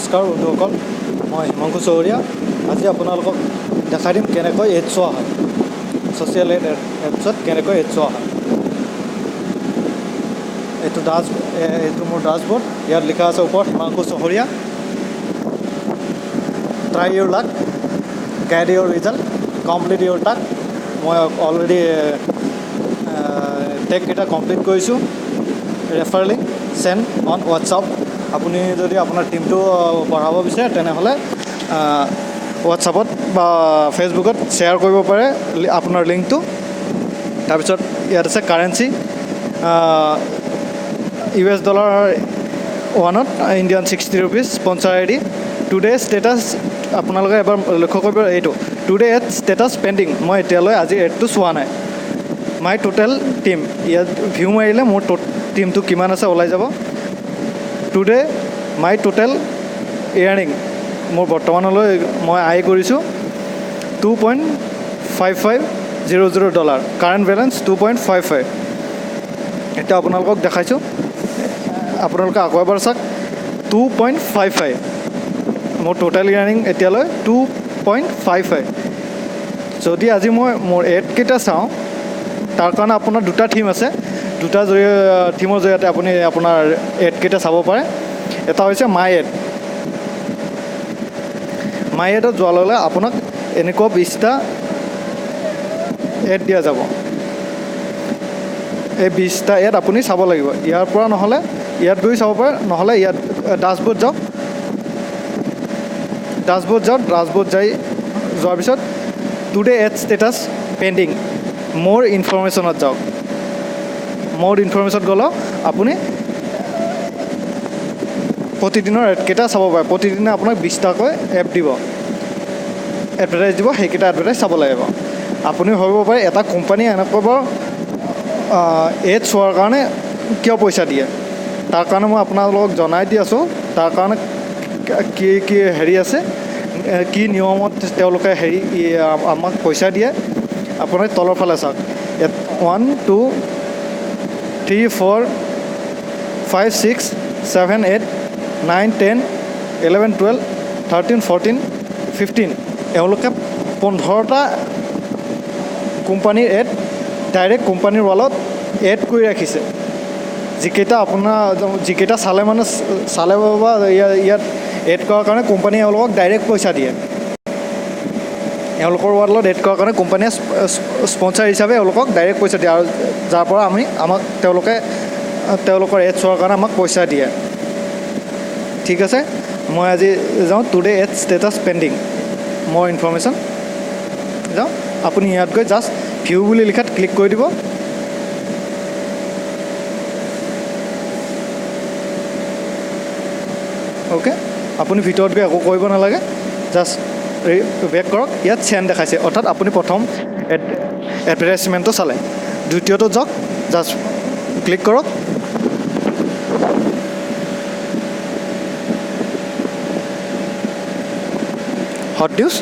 নমস্কাৰ বন্ধুসকল, মই হিমাংশু চৌহৰীয়া। আজি আপোনালোকক দেখাই দিম কেনেকৈ এড চোৱা হয়, ছ'চিয়েল এপছত কেনেকৈ এড চোৱা হয়। এইটো মোৰ ডাছবৰ্ড। ইয়াত লিখা আছে ওপৰত Himanshu Chauhariya. Try your luck, get your result, complete your task. মই অলৰেডি টেগকেইটা কমপ্লিট কৰিছোঁ। Refer link send on WhatsApp. আপুনি যদি আপোনাৰ টিমটো বঢ়াব বিচাৰে তেনেহ'লে হোৱাটছআপত বা ফেচবুকত শ্বেয়াৰ কৰিব পাৰে আপোনাৰ লিংকটো। তাৰপিছত ইয়াত আছে কাৰেঞ্চি, US ডলাৰ 1ত Indian 60 rupees. Sponsor ID today status. আপোনালোকে এবাৰ লক্ষ্য কৰিব, এইটো টুডে এড ষ্টেটাছ পেণ্ডিং। মই এতিয়ালৈ আজি এডটো চোৱা নাই। মাই টোটেল টিম, ইয়াত ভিউ মাৰিলে মোৰ টিমটো কিমান আছে ওলাই যাব। টুডে মাই টোটেল ইয়াৰ্নিং, মোৰ বৰ্তমানলৈ মই আয় কৰিছোঁ $2.5500। Current balance 2.55। এতিয়া আপোনালোকক দেখাইছোঁ, আপোনালোকে আকৌ এবাৰ চাওক। 2.55 মোৰ টোটেল ইয়াৰ্নিং এতিয়ালৈ 2.55। যদি আজি মই মোৰ এডকেইটা চাওঁ, তাৰ কাৰণে আপোনাৰ দুটা থিম আছে। দুটা থিমৰ জৰিয়তে আপুনি আপোনাৰ এডকেইটা চাব পাৰে। এটা হৈছে মাই এড। মাই এডত যোৱাৰ লগে লগে আপোনাক এনেকুৱা 20টা এড দিয়া যাব। এই 20টা এড আপুনি চাব লাগিব। ইয়াৰ পৰা নহ'লে ইয়াত গৈ চাব পাৰে, নহ'লে ইয়াত ডাছবৰ্ড যাওক। ডাছবৰ্ড যোৱাৰ পিছত টুডে এড ষ্টেটাছ পেণ্ডিং, মোৰ ইনফৰমেশ্যনত যাওক। মোৰ ইনফৰমেশ্যনত গ'লেও আপুনি প্ৰতিদিনৰ এডকেইটা চাব পাৰে। প্ৰতিদিনে আপোনাক 20টাকৈ এড দিব, এডভাৰটাইজ দিব। সেইকেইটা এডভাৰটাইজ চাব লাগিব। আপুনি ভাবিব পাৰে এটা কোম্পানীয়ে এনেকৈ বাৰু এড চোৱাৰ কাৰণে কিয় পইচা দিয়ে। তাৰ কাৰণে মই আপোনালোকক জনাই দি আছোঁ। তাৰ কাৰণে কি হেৰি আছে, কি নিয়মত তেওঁলোকে আমাক পইচা দিয়ে। আপুনি তলৰ ফালে চাওক। 1 2 3 4 5 6 7 8 9 10 11 12 13 14 15 এওঁলোকে 15টা কোম্পানীৰ এড ডাইৰেক্ট কোম্পানীৰ ৱালত এড কৰি ৰাখিছে। যিকেইটা চালে বা ইয়াত এড কৰাৰ কাৰণে কোম্পানীয়ে এওঁলোকক ডাইৰেক্ট পইচা দিয়ে। এওঁলোকৰ ৱালত এড কৰাৰ কাৰণে কোম্পানীয়ে স্পনচাৰ হিচাপে এওঁলোকক ডাইৰেক্ট পইচা দিয়ে, আৰু যাৰ পৰা তেওঁলোকৰ এড চোৱাৰ কাৰণে আমাক পইচা দিয়ে। ঠিক আছে, মই আজি যাওঁ টুডে এড ষ্টেটাছ পেণ্ডিং, মোৰ ইনফৰমেশ্যন যাওঁ। আপুনি ইয়াত গৈ জাষ্ট ভিউ বুলি লিখাত ক্লিক কৰি দিব। অ'কে, আপুনি ভিতৰত গৈ একো কৰিব নালাগে, জাষ্ট বেক কৰক। ইয়াত চেণ্ড দেখাইছে, অৰ্থাৎ আপুনি প্ৰথম এডভাৰটাইজমেণ্টটো চালে। দ্বিতীয়টো যাওক, জাষ্ট ক্লিক কৰক। হট নিউজ,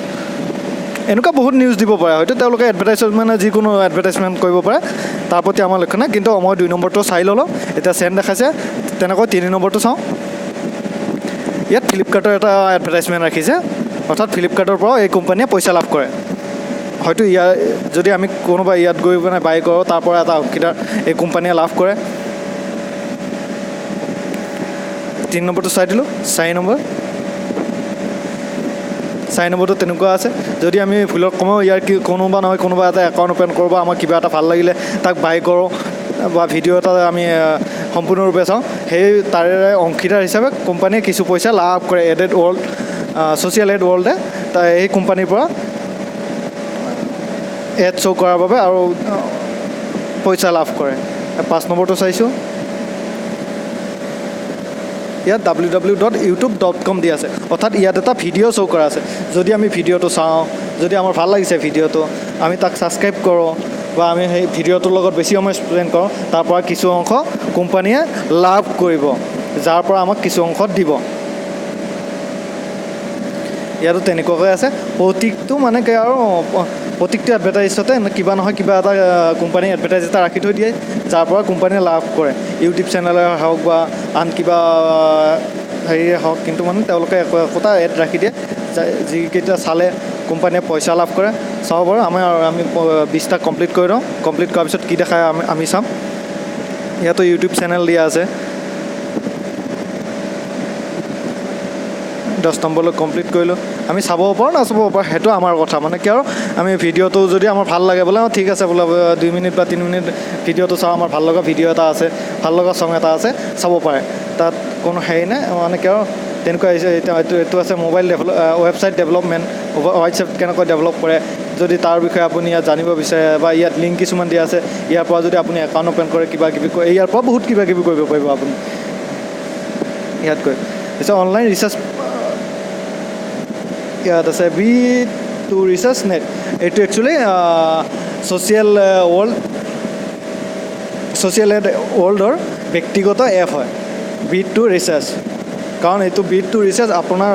এনেকুৱা বহুত নিউজ দিব পাৰে। হয়তো তেওঁলোকে এডভাৰটাইজমেণ্ট যিকোনো এডভাৰটাইজমেণ্ট কৰিব পাৰে, তাৰ প্ৰতি আমাৰ লক্ষ্য নাই। কিন্তু মই 2 নম্বৰটো চাই ল'লোঁ। এতিয়া চেণ্ড দেখাইছে, তেনেকৈ 3 নম্বৰটো চাওঁ। ইয়াত ফ্লিপকাৰ্টৰ এটা এডভাৰটাইজমেণ্ট ৰাখিছে, অৰ্থাৎ ফ্লিপকাৰ্টৰ পৰাও এই কোম্পানীয়ে পইচা লাভ কৰে। হয়তো যদি আমি কোনোবা ইয়াত গৈ পেলাই বাই কৰোঁ, তাৰ পৰা এটা অংশীদাৰ এই কোম্পানীয়ে লাভ কৰে। 3 নম্বৰটো চাই দিলোঁ। 4 নম্বৰটো তেনেকুৱা আছে। যদি আমি ভুলত কমেও ইয়াৰ কোনোবা এটা একাউণ্ট অ'পেন কৰোঁ বা আমাৰ কিবা এটা ভাল লাগিলে তাক বাই কৰোঁ বা ভিডিঅ' এটা আমি সম্পূৰ্ণৰূপে চাওঁ, তাৰে অংশীদাৰ হিচাপে কোম্পানীয়ে কিছু পইচা লাভ কৰে। ছ'চিয়েল এড ৱৰ্ল্ডে এই কোম্পানীৰ পৰা এড শ্ব' কৰাৰ বাবে আৰু পইচা লাভ কৰে। 5 নম্বৰটো চাইছোঁ। ইয়াত www.youtube.com দি আছে, অৰ্থাৎ ইয়াত এটা ভিডিঅ' শ্ব' কৰা আছে। যদি আমি ভিডিঅ'টো চাওঁ, যদি আমাৰ ভাল লাগিছে ভিডিঅ'টো, আমি তাক ছাবস্ক্ৰাইব কৰোঁ বা আমি সেই ভিডিঅ'টোৰ লগত বেছি সময় স্পেণ্ড কৰোঁ, তাৰ পৰা কিছু অংশ কোম্পানীয়ে লাভ কৰিব, যাৰ পৰা আমাক কিছু অংশ দিব। ইয়াতো তেনেকুৱাকৈ আছে। প্ৰত্যেকটো মানে কি আৰু প্ৰত্যেকটো এডভাৰটাইজতে কিবা নহয় কিবা এটা কোম্পানী এডভাৰটাইজ এটা ৰাখি থৈ দিয়ে, যাৰ পৰা কোম্পানীয়ে লাভ কৰে। ইউটিউব চেনেলে হওক বা আন কিবা হেৰিয়ে হওক কিন্তু মানে তেওঁলোকে একোটা এড ৰাখি দিয়ে যিকেইটা চালে কোম্পানীয়ে পইচা লাভ কৰে চাব পাৰোঁ আমি 20টা কমপ্লিট কৰি লওঁ কমপ্লিট কৰাৰ পিছত কি দেখায় আমি চাম ইয়াতো ইউটিউব চেনেল দিয়া আছে 10 নম্বৰলৈ কমপ্লিট কৰিলোঁ আমি চাব পাৰোঁ নাচাব পাৰোঁ সেইটো আমাৰ কথা মানে কি আৰু আমি ভিডিঅ'টো যদি আমাৰ ভাল লাগে বোলে ঠিক আছে বোলে 2 মিনিট বা 3 মিনিট ভিডিঅ'টো চাওঁ আমাৰ ভাল লগা ভিডিঅ' এটা আছে ভাল লগা ছং এটা আছে চাব পাৰে তাত কোনো হেৰি নাই মানে কি আৰু তেনেকুৱা এইটো আছে মোবাইল ৱেবছাইট ডেভেলপমেণ্ট হোৱাটছএপ কেনেকৈ ডেভেলপ কৰে যদি তাৰ বিষয়ে আপুনি ইয়াত জানিব বিচাৰে বা ইয়াত লিংক কিছুমান দিয়া আছে ইয়াৰ পৰা যদি আপুনি একাউণ্ট অ'পেন কৰে কিবা কিবি কৰে ইয়াৰ পৰা বহুত কিবা কিবি কৰিব পাৰিব আপুনি ইয়াত কৈ পিছত অনলাইন ৰিচাৰ্জ ইয়াত আছে B2 ৰিচাৰ্চ নেট এইটো একচুৱেলি ছ'চিয়েল ৱৰ্ল্ডৰ ব্যক্তিগত এপ হয় B2 ৰিচাৰ্চ কাৰণ এইটো B2 ৰিচাৰ্চ আপোনাৰ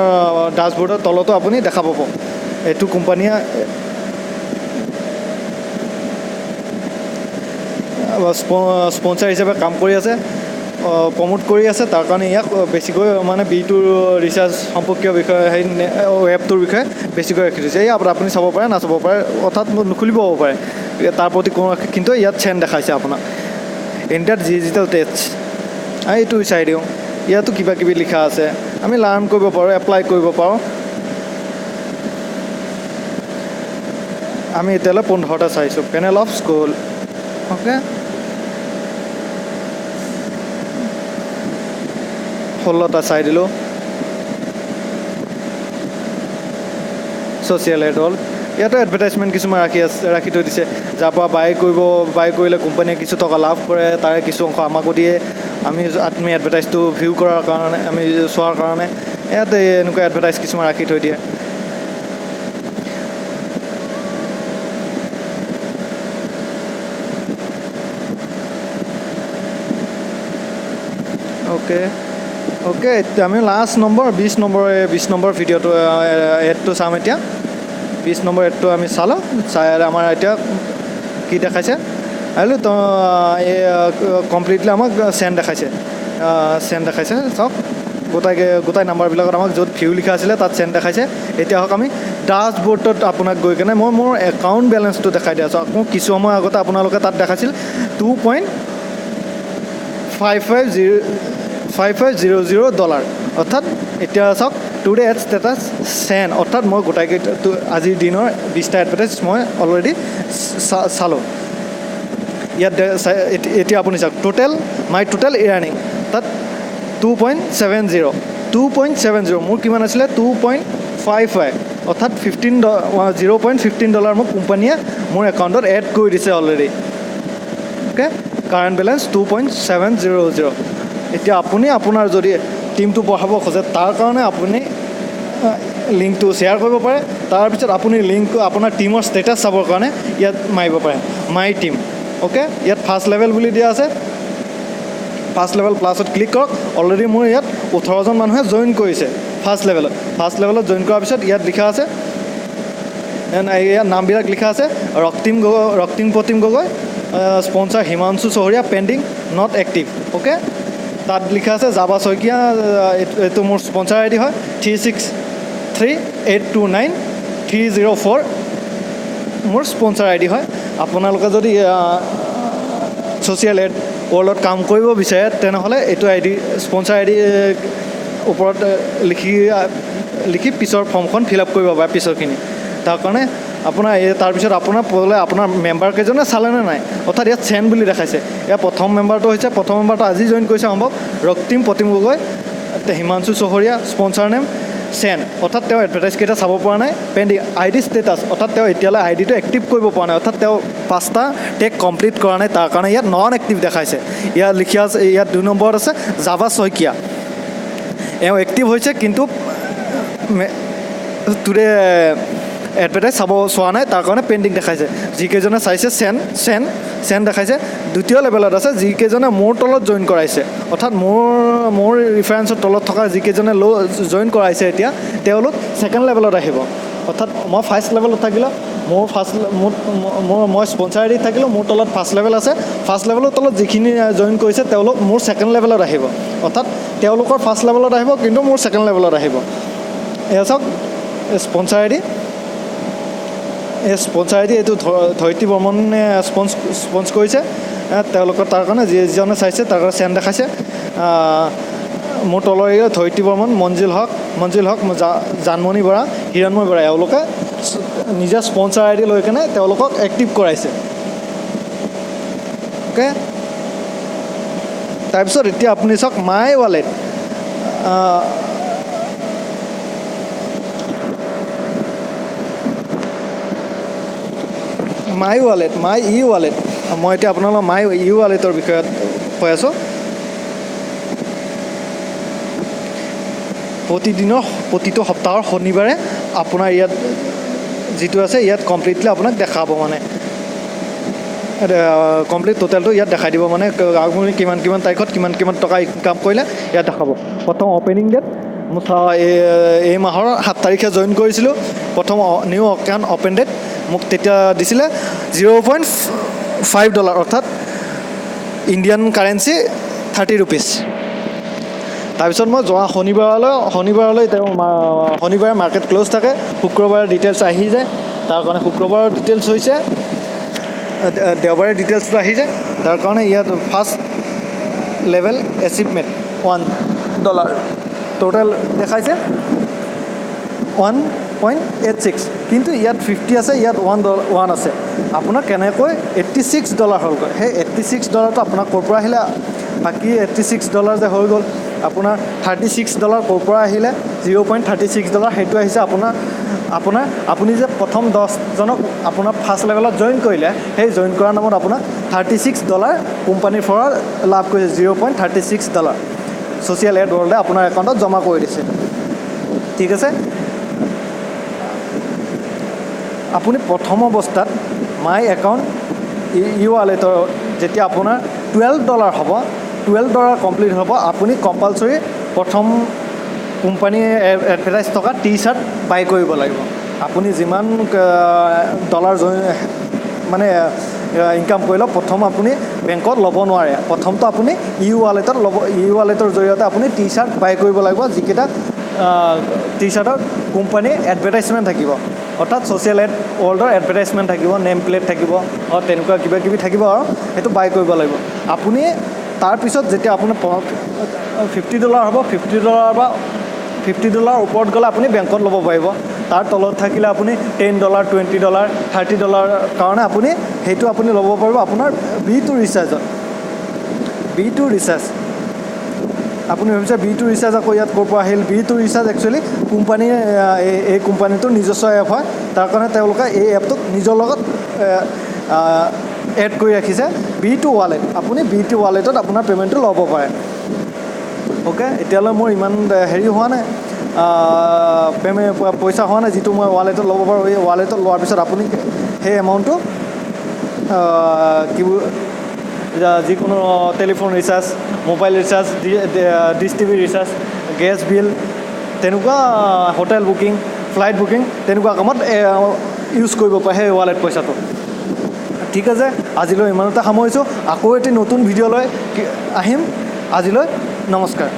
ডেছবৰ্ডৰ তলতো আপুনি দেখা পাব এইটো কোম্পানীয়ে স্পনচাৰ হিচাপে কাম কৰি আছে প্ৰমোট কৰি আছে তাৰ কাৰণে ইয়াক বেছিকৈ মানে B2 ৰিচাৰ্জ সম্পৰ্কীয় বিষয়ে সেই এপটোৰ বিষয়ে বেছিকৈ ৰাখি দিছে ইয়াৰ আপুনি চাব পাৰে নাচাব পাৰে অৰ্থাৎ নুখুলিব হ'ব পাৰে তাৰ প্ৰতি কোনো কিন্তু ইয়াত চেন দেখাইছে আপোনাক ইণ্টাৰ ডিজিটেল টেক্স এইটো চাই দিওঁ ইয়াতো কিবা কিবি লিখা আছে আমি লাৰ্ণ কৰিব পাৰোঁ এপ্লাই কৰিব পাৰোঁ আমি এতিয়ালৈ 15টা চাইছোঁ পেনেল অফ স্কুল অ'কে 16টা চাই দিলোঁ ছ'চিয়েল এড হ'ল ইয়াতো এডভাৰটাইজমেণ্ট কিছুমান ৰাখি থৈ দিছে যাৰ পৰা বাই কৰিলে কোম্পানীয়ে কিছু টকা লাভ কৰে তাৰে কিছু অংশ আমাকো দিয়ে আমি এডভাৰটাইজটো ভিউ কৰাৰ কাৰণে আমি চোৱাৰ কাৰণে ইয়াতে এনেকুৱা এডভাৰটাইজ কিছুমান ৰাখি থৈ দিয়ে অ'কে এতিয়া আমি লাষ্ট নম্বৰ 20 নম্বৰ ভিডিঅ'টো এডটো চাম এতিয়া 20 নম্বৰ এডটো আমি চালোঁ চাই আমাৰ এতিয়া কি দেখাইছে আহিলোঁ তো এই কমপ্লিটলি আমাক চেণ্ড দেখাইছে চাওক গোটাই নাম্বাৰবিলাকত আমাক য'ত ভিউ লিখা আছিলে তাত চেণ্ড দেখাইছে এতিয়া হওক আমি ডাছবৰ্ডত আপোনাক গৈ কেনে মই মোৰ একাউণ্ট বেলেঞ্চটো দেখাই দিয়া আছোঁ আকৌ কিছু সময় আগতে আপোনালোকে তাত দেখাইছিল $2.5500 অৰ্থাৎ এতিয়া চাওক টুডে এড ষ্টেটাছ চেণ্ড অৰ্থাৎ মই গোটাইকেইটা আজিৰ দিনৰ 20টা এডভাৰটাইজ মই অলৰেডি চালোঁ ইয়াত এতিয়া আপুনি চাওক মাই টোটেল ইয়াৰ্নিং তাত 2.70 মোৰ কিমান আছিলে 2.55 অৰ্থাৎ $0.15 মোক কোম্পানীয়ে মোৰ একাউণ্টত এড কৰি দিছে অলৰেডি অ'কে কাৰেণ্ট বেলেঞ্চ 2.700 এতিয়া আপুনি আপোনাৰ যদি টিমটো পঢ়াব খোজে তাৰ কাৰণে আপুনি লিংকটো শ্বেয়াৰ কৰিব পাৰে তাৰপিছত আপুনি লিংকটো আপোনাৰ টিমৰ ষ্টেটাছ চাবৰ কাৰণে ইয়াত মাৰিব পাৰে মাই টিম অ'কে ইয়াত ফাৰ্ষ্ট লেভেল বুলি দিয়া আছে ফাৰ্ষ্ট লেভেল প্লাছত ক্লিক কৰক অলৰেডি মোৰ ইয়াত 18জন মানুহে জইন কৰিছে ফাৰ্ষ্ট লেভেলত জইন কৰাৰ পিছত ইয়াত লিখা আছে ইয়াত নামবিলাক লিখা আছে ৰক্তিম প্ৰতিম গগৈ স্পনচাৰ হিমাংশু চহৰীয়া পেণ্ডিং নট এক্টিভ অ'কে তাত লিখা আছে যাবা শইকীয়া এইটো মোৰ স্পনচাৰ আই ডি হয় 36382930 মোৰ স্পনচাৰ আই ডি হয় আপোনালোকে যদি ছ'চিয়েল এড ৱৰ্ল্ডত কাম কৰিব বিচাৰে তেনেহ'লে এইটো আই ডি স্পনচাৰ আই ডি ওপৰত লিখি পিছৰ ফৰ্মখন ফিল আপ কৰিব পাৰে পিছৰখিনি তাৰ কাৰণে আপোনাৰ তাৰপিছত আপোনাৰ মেম্বাৰকেইজনে চালেনে নাই অৰ্থাৎ ইয়াত চেণ্ড বুলি দেখাইছে ইয়াৰ প্ৰথম মেম্বাৰটো আজি জইন কৰিছে সম্ভৱ ৰক্তিম প্ৰতিম গগৈ হিমাংশু চহৰীয়া স্পনচাৰ নেম চেণ্ড অৰ্থাৎ তেওঁ এডভাৰটাইজকেইটা চাব পৰা নাই পেণ্ডিং আই ডি ষ্টেটাছ অৰ্থাৎ তেওঁ এতিয়ালৈ আই ডিটো এক্টিভ কৰিব পৰা নাই অৰ্থাৎ তেওঁ 5টা টেক কমপ্লিট কৰা নাই তাৰ কাৰণে ইয়াত নন এক্টিভ দেখাইছে ইয়াত লিখি আছে ইয়াত 2 নম্বৰত আছে যাবা শইকীয়া এওঁ এক্টিভ হৈছে কিন্তু টুডে এডভাৰটাইজ চোৱা নাই তাৰ কাৰণে পেণ্ডিং দেখাইছে যিকেইজনে চাইছে চেণ্ড দেখাইছে দ্বিতীয় লেভেলত আছে যিকেইজনে মোৰ তলত জইন কৰাইছে অৰ্থাৎ মোৰ ৰিফাৰেঞ্চৰ তলত থকা যিকেইজনে জইন কৰাইছে এতিয়া তেওঁলোক ছেকেণ্ড লেভেলত আহিব অৰ্থাৎ মই ফাৰ্ষ্ট লেভেলত থাকিলোঁ মোৰ মই স্পনচাৰ আইডিত থাকিলোঁ, মোৰ তলত ফাৰ্ষ্ট লেভেল আছে। ফাৰ্ষ্ট লেভেলৰ তলত যিখিনি জইন কৰিছে তেওঁলোক মোৰ ছেকেণ্ড লেভেলত আহিব, অৰ্থাৎ তেওঁলোকৰ ফাৰ্ষ্ট লেভেলত আহিব কিন্তু মোৰ ছেকেণ্ড লেভেলত আহিব। এয়া চাওক স্পনচাৰ আইডি, এই স্পনচাৰ আইডি এইটো ধৰিত্ৰী বৰ্মনে স্পন্স কৰিছে। তেওঁলোকৰ তাৰ কাৰণে যিজনে চাইছে তাৰ কাৰণে চেণ্ড দেখাইছে। মোৰ তলৰ ধৰিত্ৰী বৰ্মন, মঞ্জিল হক, জানমণি বৰা, হিৰণময় বৰা, এওঁলোকে নিজে স্পনচাৰ আইডি লৈ কেনে তেওঁলোকক এক্টিভ কৰাইছে। অ'কে, তাৰপিছত এতিয়া আপুনি চাওক মাই ৱালেট। মাই ই ৱালেট, মই এতিয়া আপোনালোকৰ মাই ই ৱালেটৰ বিষয়ত কৈ আছোঁ। প্ৰতিটো সপ্তাহৰ শনিবাৰে আপোনাৰ ইয়াত যিটো আছে ইয়াত কমপ্লিটলি আপোনাক দেখাব, মানে কমপ্লিট টোটেলটো ইয়াত দেখাই দিব, মানে আপুনি কিমান তাৰিখত কিমান টকা ইনকাম কৰিলে ইয়াত দেখাব। প্ৰথম অ'পেনিং ডেট মোৰ এই মাহৰ 7 তাৰিখে জইন কৰিছিলোঁ। প্ৰথম নিউ একাউণ্ট অ'পেন ডেট মোক তেতিয়া দিছিলে $0.5, অৰ্থাৎ ইণ্ডিয়ান কাৰেঞ্চি 30 ৰুপিজ। তাৰপিছত মই যোৱা শনিবাৰলৈ শনিবাৰে মাৰ্কেট ক্ল'জ থাকে, শুক্ৰবাৰে ডিটেইলছ আহি যায়। তাৰ কাৰণে শুক্ৰবাৰৰ ডিটেইলছ হৈছে, দেওবাৰে ডিটেইলছটো আহি যায়। তাৰ কাৰণে ইয়াত ফাৰ্ষ্ট লেভেল এচিভমেণ্ট $1 টোটেল দেখাইছে 1.86, কিন্তু ইয়াত 50 আছে, ইয়াত 1 আছে। আপোনাৰ কেনেকৈ $86 হ'লগৈ? সেই $86টো আপোনাক ক'ৰ পৰা আহিলে? বাকী $86 যে হৈ গ'ল, আপোনাৰ $36 ক'ৰ পৰা আহিলে? $0.36 সেইটো আহিছে আপুনি যে প্ৰথম 10জনক আপোনাৰ ফাৰ্ষ্ট লেভেলত জইন কৰিলে, সেই জইন কৰাৰ নামত আপোনাক $36 কোম্পানীৰ পৰা লাভ কৰিছে। $0.36 ছ'চিয়েল এড ৱৰ্ল্ডে আপোনাৰ একাউণ্টত জমা কৰি দিছে। ঠিক আছে, আপুনি প্ৰথম অৱস্থাত মাই একাউণ্ট ই ৱালেটৰ যেতিয়া আপোনাৰ $12 হ'ব, $12 কমপ্লিট হ'ব, আপুনি কম্পালচৰি প্ৰথম কোম্পানীয়ে এডভাৰটাইজ থকা টি-চাৰ্ট বাই কৰিব লাগিব। আপুনি যিমান ডলাৰ মানে ইনকাম কৰিলেও প্ৰথম আপুনি বেংকত ল'ব নোৱাৰে। প্ৰথমটো আপুনি ই ৱালেটত ল'ব, ই ৱালেটৰ জৰিয়তে আপুনি টি-চাৰ্ট বাই কৰিব লাগিব, যিকেইটা টি-চাৰ্টৰ কোম্পানীৰ এডভাৰটাইজমেণ্ট থাকিব, অৰ্থাৎ ছ'চিয়েল এড ৱৰ্ল্ডৰ এডভাৰটাইজমেণ্ট থাকিব, নেম প্লেট থাকিব, তেনেকুৱা কিবা থাকিব, আৰু সেইটো বাই কৰিব লাগিব। আপুনি তাৰপিছত যেতিয়া আপোনাৰ $50 হ'ব, $50 ওপৰত গ'লে আপুনি বেংকত ল'ব পাৰিব। তাৰ তলত থাকিলে আপুনি $10, $20, $30 কাৰণে সেইটো আপুনি ল'ব পাৰিব আপোনাৰ B2 ৰিচাৰ্জত। B2 ৰিচাৰ্জ আপুনি ভাবিছে B2 ৰিচাৰ্জ আকৌ ইয়াত ক'ৰ পৰা আহিল? B2 ৰিচাৰ্জ একচুৱেলি কোম্পানীয়ে এই কোম্পানীটোৰ নিজস্ব এপ হয়। তাৰ কাৰণে তেওঁলোকে এই এপটোক নিজৰ লগত এড কৰি ৰাখিছে B2 ৱালেট। আপুনি B2 ৱালেটত আপোনাৰ পে'মেণ্টটো ল'ব পাৰে। অ'কে, এতিয়ালৈ মোৰ ইমান হেৰি হোৱা নাই, পইচা হোৱা নাই যিটো মই ৱালেটত ল'ব পাৰোঁ। এই ৱালেটত লোৱাৰ পিছত আপুনি সেই এমাউণ্টটো যিকোনো telephone recharge, mobile recharge, dish TV recharge, gas bill, তেনেকুৱা হোটেল বুকিং, ফ্লাইট বুকিং, তেনেকুৱা কামত ইউজ কৰিব পাৰে সেই ৱালেট পইচাটো। ঠিক আছে, আজিলৈ ইমানতে সামৰিছোঁ। আকৌ এটি নতুন ভিডিঅ' লৈ আহিম। আজিলৈ নমস্কাৰ।